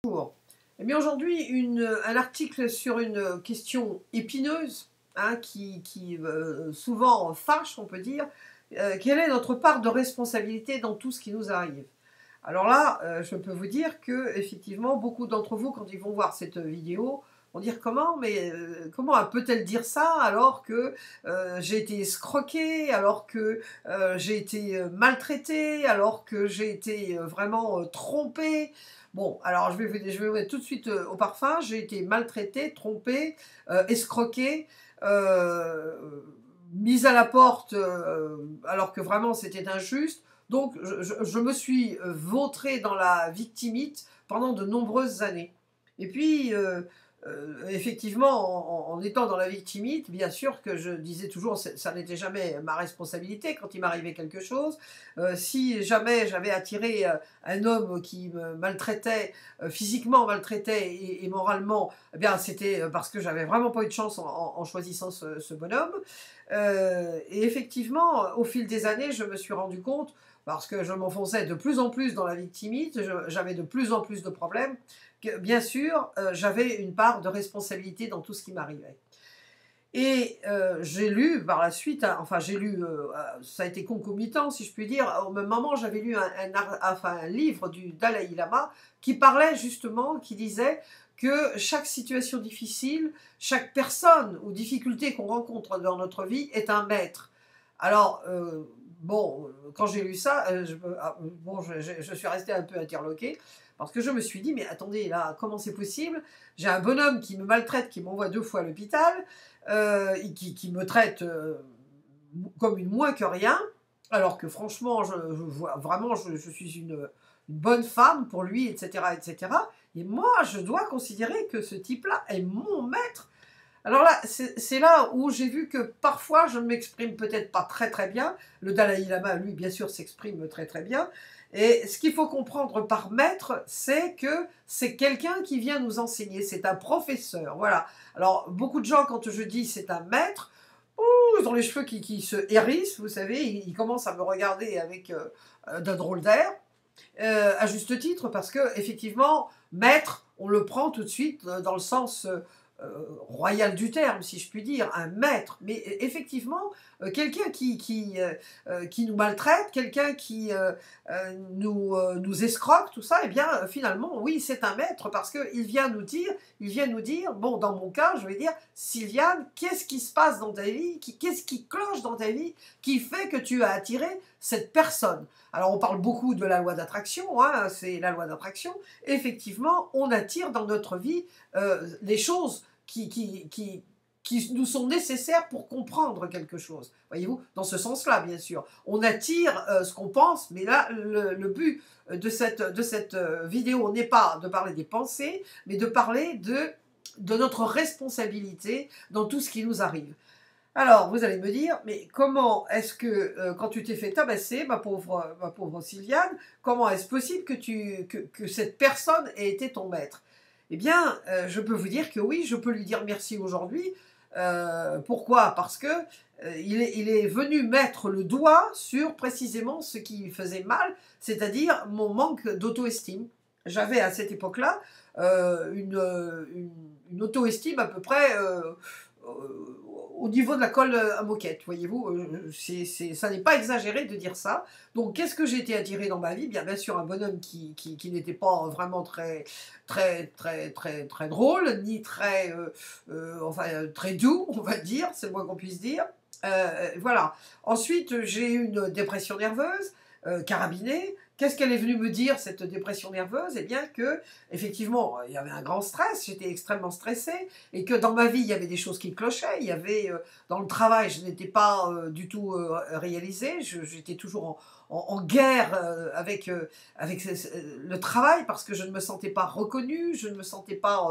Bonjour. Eh bien aujourd'hui, un article sur une question épineuse, hein, qui souvent fâche, on peut dire. Quelle est notre part de responsabilité dans tout ce qui nous arrive? Alors là, je peux vous dire que effectivement, beaucoup d'entre vous, quand ils vont voir cette vidéo, vont dire comment, mais comment peut-elle dire ça alors que j'ai été escroquée, alors que j'ai été maltraitée, alors que j'ai été vraiment trompée. Bon, alors je vais vous mettre tout de suite au parfum. J'ai été maltraitée, trompée, escroquée, euh, mise à la porte alors que vraiment c'était injuste. Donc, je me suis vautrée dans la victimite pendant de nombreuses années. Et puis, effectivement, en étant dans la victimite, bien sûr que je disais toujours, ça n'était jamais ma responsabilité quand il m'arrivait quelque chose. Si jamais j'avais attiré un homme qui me maltraitait, physiquement maltraitait et moralement, eh bien, c'était parce que j'avais vraiment pas eu de chance en choisissant ce bonhomme. Et effectivement, au fil des années, je me suis rendu compte parce que je m'enfonçais de plus en plus dans la victimite, j'avais de plus en plus de problèmes, que bien sûr, j'avais une part de responsabilité dans tout ce qui m'arrivait. Et j'ai lu par la suite, hein, enfin j'ai lu, ça a été concomitant si je puis dire, au même moment j'avais lu un livre du Dalai Lama qui parlait justement, qui disait que chaque situation difficile, chaque personne ou difficulté qu'on rencontre dans notre vie est un maître. Alors, bon, quand j'ai lu ça, bon, je suis restée un peu interloquée, parce que je me suis dit, mais attendez, là, comment c'est possible? J'ai un bonhomme qui me maltraite, qui m'envoie 2 fois à l'hôpital, qui me traite comme une moins que rien, alors que franchement, je vois vraiment, je suis une bonne femme pour lui, etc., etc. Et moi, je dois considérer que ce type-là est mon maître. Alors là, c'est là où j'ai vu que parfois je ne m'exprime peut-être pas très très bien. Le Dalai Lama, lui, bien sûr, s'exprime très très bien. Et ce qu'il faut comprendre par maître, c'est que c'est quelqu'un qui vient nous enseigner, c'est un professeur. Voilà. Alors, beaucoup de gens, quand je dis c'est un maître, ouh, ils ont les cheveux qui se hérissent, vous savez, ils commencent à me regarder avec d'un drôle d'air, à juste titre, parce que effectivement, maître, on le prend tout de suite dans le sens royal du terme, si je puis dire, un maître, mais effectivement, quelqu'un qui nous maltraite, quelqu'un qui nous escroque, tout ça, eh bien, finalement, oui, c'est un maître, parce qu'il vient nous dire, bon, dans mon cas, je vais dire, Sylviane, qu'est-ce qui se passe dans ta vie, qu'est-ce qui cloche dans ta vie, qui fait que tu as attiré cette personne. Alors, on parle beaucoup de la loi d'attraction, hein, c'est la loi d'attraction. Effectivement, on attire dans notre vie les choses qui nous sont nécessaires pour comprendre quelque chose. Voyez-vous, dans ce sens-là, bien sûr. On attire ce qu'on pense, mais là, le but de cette vidéo n'est pas de parler des pensées, mais de parler de notre responsabilité dans tout ce qui nous arrive. Alors, vous allez me dire, mais comment est-ce que, quand tu t'es fait tabasser, ma pauvre Sylviane, comment est-ce possible que cette personne ait été ton maître? Eh bien, je peux vous dire que oui, je peux lui dire merci aujourd'hui. Pourquoi? Parce que il est venu mettre le doigt sur précisément ce qui faisait mal, c'est-à-dire mon manque d'auto-estime. J'avais à cette époque-là une auto-estime à peu près au niveau de la colle à moquette, voyez-vous, ça n'est pas exagéré de dire ça. Donc, qu'est-ce que j'ai été attirée dans ma vie? Bien sûr, un bonhomme qui n'était pas vraiment très drôle, ni enfin, très doux, on va dire, c'est le moins qu'on puisse dire. Voilà. Ensuite, j'ai eu une dépression nerveuse, carabinée. Qu'est-ce qu'elle est venue me dire, cette dépression nerveuse? Eh bien que, effectivement, il y avait un grand stress, j'étais extrêmement stressée, et que dans ma vie, il y avait des choses qui clochaient. Il y avait, dans le travail, je n'étais pas du tout réalisée, j'étais toujours en guerre avec le travail, parce que je ne me sentais pas reconnue, je ne me sentais pas,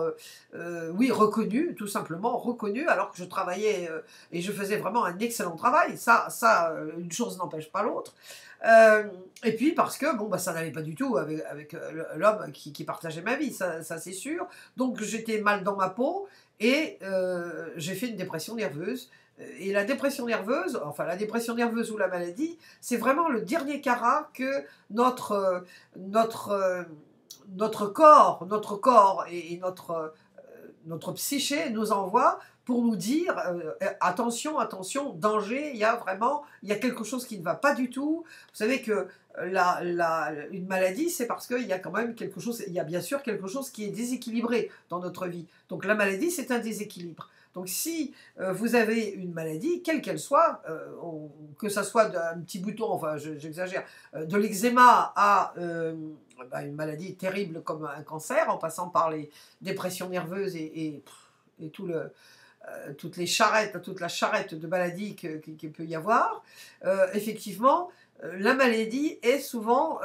oui, reconnue, tout simplement reconnue, alors que je travaillais et je faisais vraiment un excellent travail. Une chose n'empêche pas l'autre. Et puis parce que bon, bah, ça n'allait pas du tout avec l'homme qui partageait ma vie, ça c'est sûr. Donc j'étais mal dans ma peau et j'ai fait une dépression nerveuse. Et la dépression nerveuse, enfin la dépression nerveuse ou la maladie, c'est vraiment le dernier carat que notre notre corps et notre psyché nous envoie pour nous dire attention, attention, danger, il y a quelque chose qui ne va pas du tout. Vous savez que une maladie, c'est parce qu'il y a quand même quelque chose, il y a bien sûr quelque chose qui est déséquilibré dans notre vie. Donc la maladie, c'est un déséquilibre. Donc si vous avez une maladie, quelle qu'elle soit, que ça soit un petit bouton, enfin j'exagère, de l'eczéma à une maladie terrible comme un cancer, en passant par les dépressions nerveuses et toute la charrette de maladies qu'il peut y avoir, effectivement, la maladie est souvent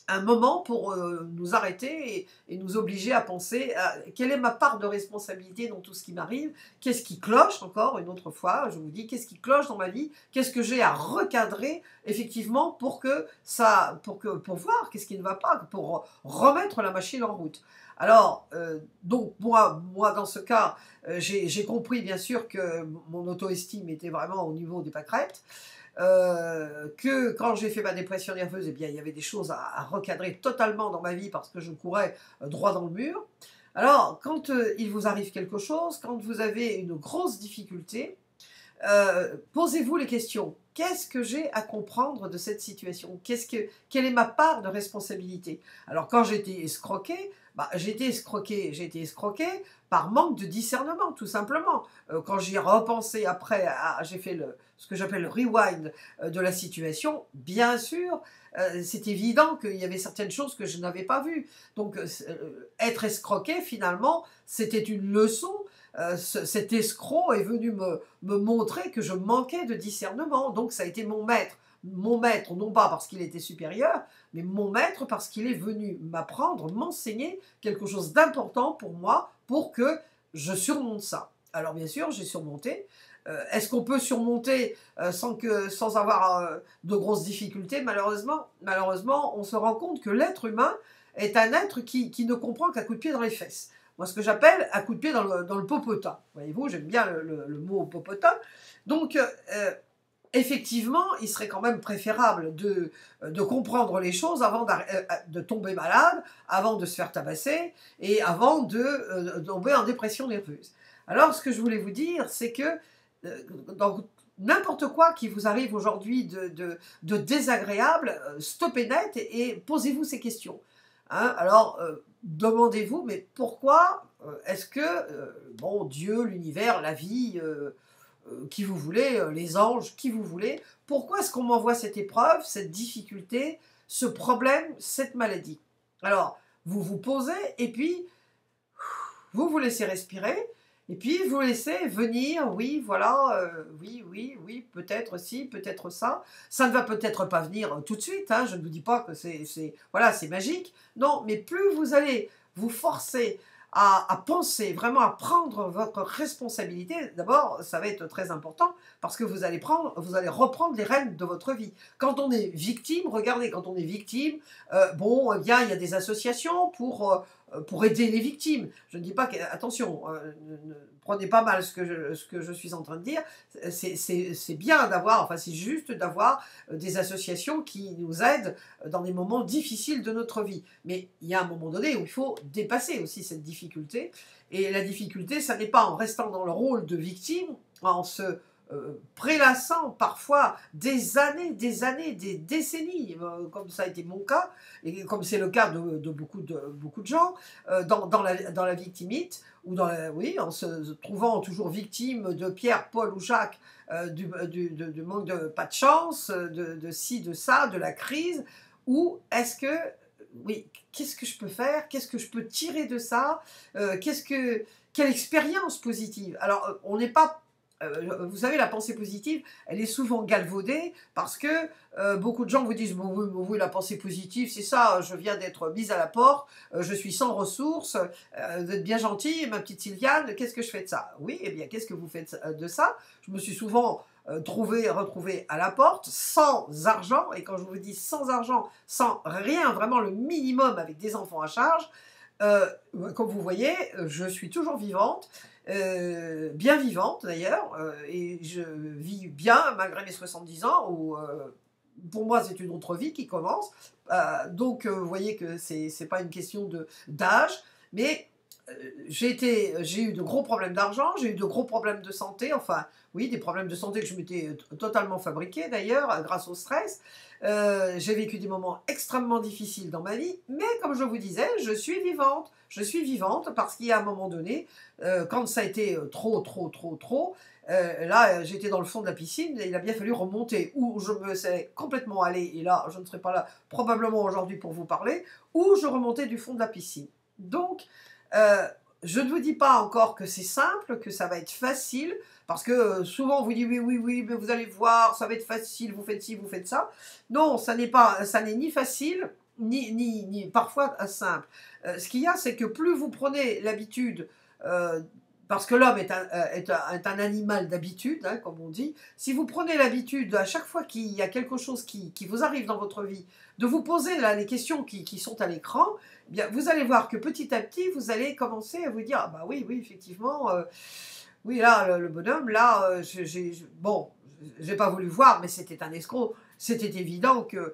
un moment pour nous arrêter et nous obliger à penser à quelle est ma part de responsabilité dans tout ce qui m'arrive, qu'est-ce qui cloche, encore une autre fois, je vous dis, qu'est-ce qui cloche dans ma vie, qu'est-ce que j'ai à recadrer effectivement pour voir qu'est-ce qui ne va pas, pour remettre la machine en route. Alors, donc moi dans ce cas, j'ai compris bien sûr que mon auto-estime était vraiment au niveau des pâquerettes, que quand j'ai fait ma dépression nerveuse, eh bien, il y avait des choses à recadrer totalement dans ma vie parce que je courais droit dans le mur. Alors, quand il vous arrive quelque chose, quand vous avez une grosse difficulté, posez-vous les questions. Qu'est-ce que j'ai à comprendre de cette situation? Quelle est ma part de responsabilité? Alors, quand j'ai été escroquée, j'ai été escroquée par manque de discernement, tout simplement. Quand j'y ai repensé après, j'ai fait ce que j'appelle le rewind de la situation, bien sûr, c'est évident qu'il y avait certaines choses que je n'avais pas vues. Donc, être escroqué, finalement, c'était une leçon. Cet escroc est venu me montrer que je manquais de discernement. Donc, ça a été mon maître. Mon maître, non pas parce qu'il était supérieur, mais mon maître parce qu'il est venu m'apprendre, m'enseigner quelque chose d'important pour moi, pour que je surmonte ça. Alors bien sûr, j'ai surmonté. Est-ce qu'on peut surmonter sans avoir de grosses difficultés? Malheureusement, on se rend compte que l'être humain est un être qui ne comprend qu'à coup de pied dans les fesses. Moi, ce que j'appelle à coup de pied dans le popotin. Voyez-vous, j'aime bien le mot popotin. Donc, effectivement, il serait quand même préférable de comprendre les choses avant de tomber malade, avant de se faire tabasser et avant de tomber en dépression nerveuse. Alors, ce que je voulais vous dire, c'est que dans n'importe quoi qui vous arrive aujourd'hui de désagréable, stoppez net et posez-vous ces questions. Hein? Alors, demandez-vous, mais pourquoi est-ce que, Dieu, l'univers, la vie, qui vous voulez, les anges, qui vous voulez, pourquoi est-ce qu'on m'envoie cette épreuve, cette difficulté, ce problème, cette maladie? Alors, vous vous posez et puis vous vous laissez respirer et puis vous laissez venir, oui, voilà, oui, peut-être ci, peut-être ça. Ça ne va peut-être pas venir tout de suite, hein, je ne vous dis pas que c'est magique. Non, mais plus vous allez vous forcer à penser, vraiment à prendre votre responsabilité, d'abord, ça va être très important parce que vous allez reprendre les rênes de votre vie. Quand on est victime, regardez, quand on est victime, eh bien, il y a des associations pour aider les victimes. Je ne dis pas que, attention, ne prenez pas mal ce que je suis en train de dire, c'est bien d'avoir, enfin c'est juste d'avoir des associations qui nous aident dans des moments difficiles de notre vie. Mais il y a un moment donné où il faut dépasser aussi cette difficulté. Et la difficulté, ça n'est pas en restant dans le rôle de victime, en se prélassant parfois des années, des décennies, comme ça a été mon cas, et comme c'est le cas de beaucoup de gens, dans la victimite, ou en se trouvant toujours victime de Pierre, Paul ou Jacques, du manque de pas de chance, de ci, de ça, de la crise, ou est-ce que, oui, qu'est-ce que je peux faire? Qu'est-ce que je peux tirer de ça? Quelle expérience positive? Alors, on n'est pas vous savez, la pensée positive, elle est souvent galvaudée parce que beaucoup de gens vous disent bon, oui, la pensée positive, c'est ça, je viens d'être mise à la porte, je suis sans ressources, vous êtes bien gentille, ma petite Sylviane, qu'est-ce que je fais de ça? Oui, eh bien, qu'est-ce que vous faites de ça? Je me suis souvent retrouvée à la porte, sans argent, et quand je vous dis sans argent, sans rien, vraiment le minimum avec des enfants à charge, comme vous voyez, je suis toujours vivante. Bien vivante d'ailleurs, et je vis bien malgré mes 70 ans, où pour moi c'est une autre vie qui commence, Donc, vous voyez que c'est pas une question d'âge, mais j'ai eu de gros problèmes d'argent, j'ai eu de gros problèmes de santé, enfin, oui, des problèmes de santé que je m'étais totalement fabriqués d'ailleurs, grâce au stress. J'ai vécu des moments extrêmement difficiles dans ma vie, mais comme je vous disais, je suis vivante. Je suis vivante parce qu'il y a un moment donné, quand ça a été trop, là, j'étais dans le fond de la piscine et il a bien fallu remonter. Ou je me sais complètement aller, et là, je ne serai pas là probablement aujourd'hui pour vous parler, ou je remontais du fond de la piscine. Donc, je ne vous dis pas encore que c'est simple, que ça va être facile, parce que souvent on vous dit oui, mais vous allez voir, ça va être facile, vous faites ci, vous faites ça. Non, ça n'est ni facile, ni parfois simple. Ce qu'il y a, c'est que plus vous prenez l'habitude, parce que l'homme est un animal d'habitude, hein, comme on dit, si vous prenez l'habitude, à chaque fois qu'il y a quelque chose qui vous arrive dans votre vie, de vous poser là, les questions qui sont à l'écran, eh bien, vous allez voir que petit à petit, vous allez commencer à vous dire, ah bah oui, effectivement, oui, là, le bonhomme, là, bon, j'ai pas voulu voir, mais c'était un escroc. C'était évident que,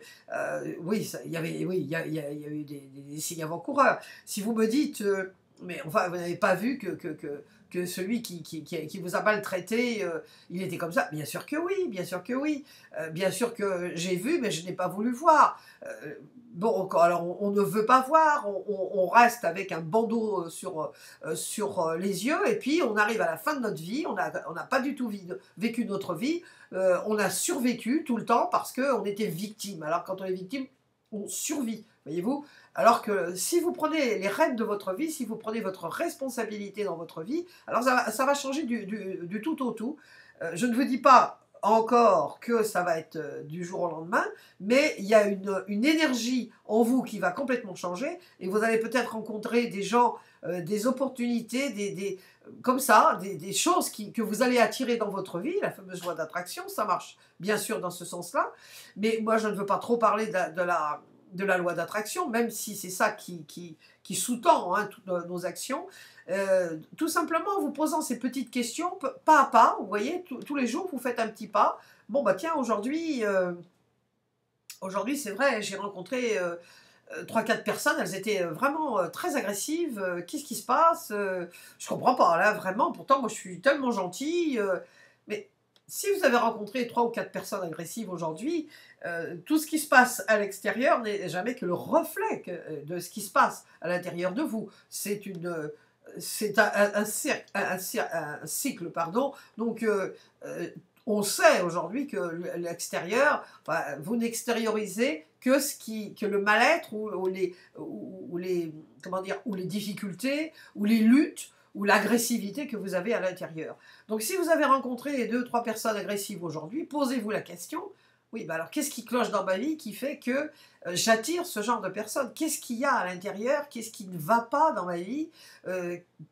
oui, il y a eu des signes avant-coureurs. Si vous me dites, mais enfin, vous n'avez pas vu que celui qui vous a maltraité, il était comme ça. Bien sûr que oui, bien sûr que oui. Bien sûr que j'ai vu, mais je n'ai pas voulu voir. Bon, alors on ne veut pas voir, on reste avec un bandeau sur les yeux, et puis on arrive à la fin de notre vie, on n'a pas du tout vécu notre vie, on a survécu tout le temps parce qu'on était victime. Alors quand on est victime, on survit, voyez-vous. Alors que si vous prenez les rênes de votre vie, si vous prenez votre responsabilité dans votre vie, alors ça va changer du tout au tout. Je ne vous dis pas encore que ça va être du jour au lendemain, mais il y a une énergie en vous qui va complètement changer, et vous allez peut-être rencontrer des gens, des opportunités, comme ça, des choses que vous allez attirer dans votre vie, la fameuse loi d'attraction, ça marche bien sûr dans ce sens-là, mais moi je ne veux pas trop parler de la loi d'attraction, même si c'est ça qui sous-tend, hein, toutes nos actions. Tout simplement en vous posant ces petites questions, pas à pas, vous voyez, tous les jours vous faites un petit pas. Bon bah tiens, aujourd'hui c'est vrai, j'ai rencontré 3-4 personnes, elles étaient vraiment très agressives. Qu'est-ce qui se passe? Je comprends pas, là, vraiment. Pourtant, moi, je suis tellement gentille. Mais si vous avez rencontré 3 ou 4 personnes agressives aujourd'hui, tout ce qui se passe à l'extérieur n'est jamais que le reflet de ce qui se passe à l'intérieur de vous. C'est un cycle, pardon. Donc, on sait aujourd'hui que l'extérieur, enfin, vous n'extériorisez que le mal-être ou les difficultés ou les luttes ou l'agressivité que vous avez à l'intérieur. Donc si vous avez rencontré 2-3 personnes agressives aujourd'hui, posez-vous la question, oui, bah alors qu'est-ce qui cloche dans ma vie qui fait que j'attire ce genre de personnes? Qu'est-ce qu'il y a à l'intérieur? Qu'est-ce qui ne va pas dans ma vie?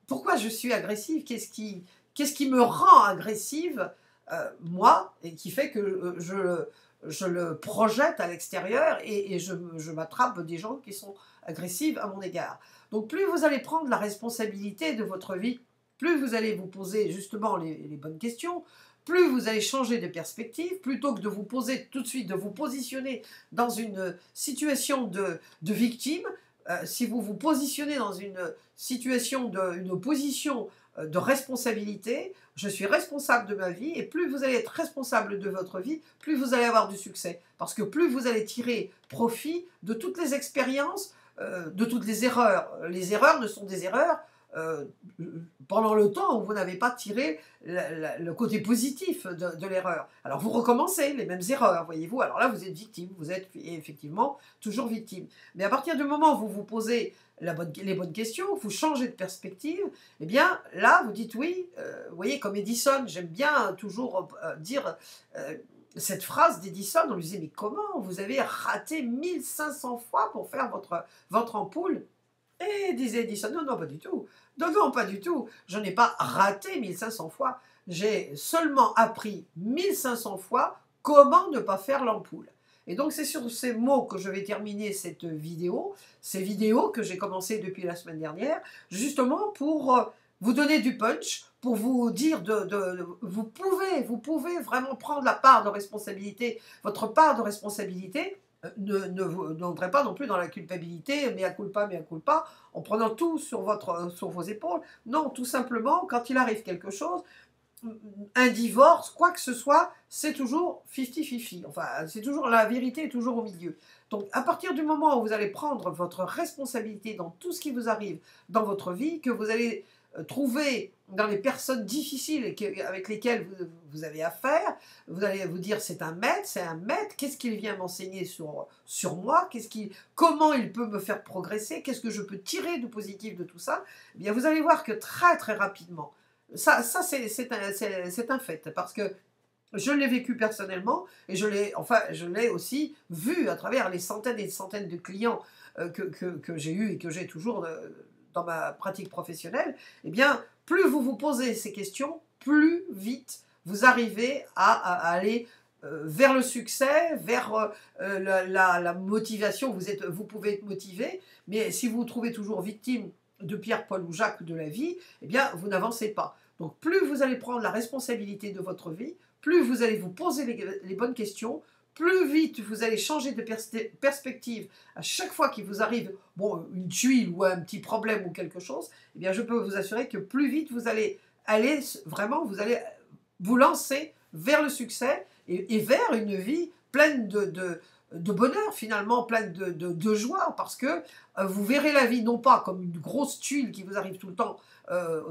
Pourquoi je suis agressive? Qu'est-ce qui me rend agressive, moi, et qui fait que je le projette à l'extérieur et je m'attrape des gens qui sont agressifs à mon égard. Donc plus vous allez prendre la responsabilité de votre vie, plus vous allez vous poser justement les bonnes questions, plus vous allez changer de perspective, plutôt que de vous poser tout de suite, de vous positionner dans une situation de victime. Si vous vous positionnez dans une situation une position de responsabilité, je suis responsable de ma vie, et plus vous allez être responsable de votre vie, plus vous allez avoir du succès. Parce que plus vous allez tirer profit de toutes les expériences, de toutes les erreurs. Les erreurs ne sont des erreurs pendant le temps où vous n'avez pas tiré le côté positif de l'erreur. Alors vous recommencez les mêmes erreurs, voyez-vous. Alors là, vous êtes victime, vous êtes effectivement toujours victime. Mais à partir du moment où vous vous posez les bonnes questions, vous changez de perspective, eh bien là, vous dites oui. Vous voyez, comme Edison, j'aime bien toujours dire cette phrase d'Edison, on lui disait, mais comment vous avez raté 1500 fois pour faire votre ampoule? Et disait Edison, non, pas du tout. Non, pas du tout. Je n'ai pas raté 1500 fois. J'ai seulement appris 1500 fois comment ne pas faire l'ampoule. Et donc, c'est sur ces mots que je vais terminer cette vidéo. Ces vidéos que j'ai commencé depuis la semaine dernière, justement pour vous donner du punch, pour vous dire vous pouvez vraiment prendre la part de responsabilité, votre part de responsabilité, n'entrez pas non plus dans la culpabilité, mea culpa, en prenant tout sur vos épaules. Non, tout simplement, quand il arrive quelque chose, un divorce, quoi que ce soit, c'est toujours 50-50. Enfin, c'est toujours, la vérité est toujours au milieu. Donc, à partir du moment où vous allez prendre votre responsabilité dans tout ce qui vous arrive dans votre vie, que vous allez trouver dans les personnes difficiles avec lesquelles vous avez affaire, vous allez vous dire c'est un maître, qu'est-ce qu'il vient m'enseigner sur moi, comment il peut me faire progresser, qu'est-ce que je peux tirer de positif de tout ça, eh bien vous allez voir que très très rapidement, ça c'est un fait, parce que je l'ai vécu personnellement et je l'ai aussi vu à travers les centaines et des centaines de clients que j'ai eus et que j'ai toujours dans ma pratique professionnelle. Eh bien, plus vous vous posez ces questions, plus vite vous arrivez à aller vers le succès, vers la motivation. Vous pouvez être motivé, mais si vous vous trouvez toujours victime de Pierre, Paul ou Jacques de la vie, eh bien, vous n'avancez pas. Donc, plus vous allez prendre la responsabilité de votre vie, plus vous allez vous poser les bonnes questions, plus vite vous allez changer de perspective à chaque fois qu'il vous arrive une tuile ou un petit problème ou quelque chose, eh bien je peux vous assurer que plus vite vous allez vous allez vous lancer vers le succès et vers une vie pleine de bonheur finalement, pleine de joie, parce que vous verrez la vie non pas comme une grosse tuile qui vous arrive tout le temps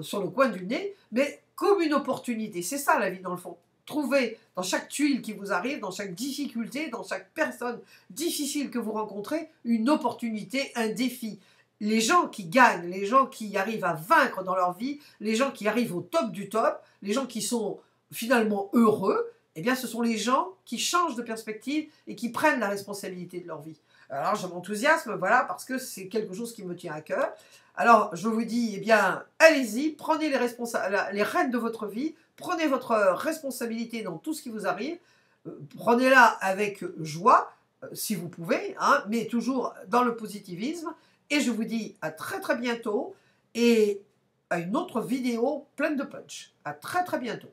sur le coin du nez, mais comme une opportunité. C'est ça la vie dans le fond. Trouvez dans chaque tuile qui vous arrive, dans chaque difficulté, dans chaque personne difficile que vous rencontrez, une opportunité, un défi. Les gens qui gagnent, les gens qui arrivent à vaincre dans leur vie, les gens qui arrivent au top du top, les gens qui sont finalement heureux, eh bien ce sont les gens qui changent de perspective et qui prennent la responsabilité de leur vie. Alors je m'enthousiasme, voilà, parce que c'est quelque chose qui me tient à cœur. Alors je vous dis, eh bien, allez-y, prenez les rênes de votre vie, prenez votre responsabilité dans tout ce qui vous arrive, prenez-la avec joie, si vous pouvez, hein, mais toujours dans le positivisme. Et je vous dis à très très bientôt et à une autre vidéo pleine de punch. À très très bientôt.